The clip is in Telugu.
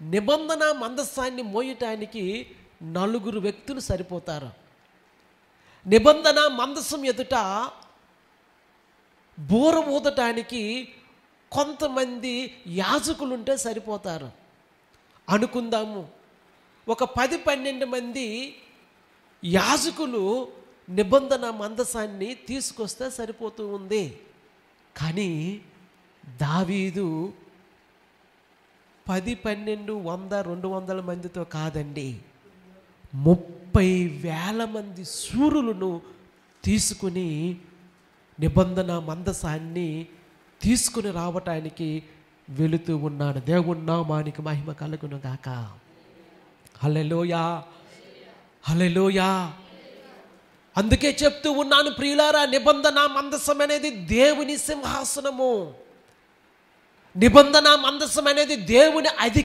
నిబంధన మందసాన్ని మోయటానికి 4 వ్యక్తులు సరిపోతారు. నిబంధన మందసం ఎదుట బూర ఊదటానికి కొంతమంది యాజకులుంటే సరిపోతారు. అనుకుందాము, ఒక 10-12 మంది యాజకులు నిబంధన మందసాన్ని తీసుకొస్తే సరిపోతూ ఉంది. కానీ దావీదు 10, 12, 100, 200 మందితో కాదండి, 30,000 మంది శూరులను తీసుకుని నిబంధన మందసాన్ని తీసుకుని రావటానికి వెళుతూ ఉన్నాడు. దేవుని నామానికి మహిమ కలుగును గాక. హల్లెలూయా, హల్లెలూయా. అందుకే చెప్తూ ఉన్నాను ప్రియులారా, నిబంధన మందసం అనేది దేవుని సింహాసనము. నిబంధన మందసం అనేది దేవుని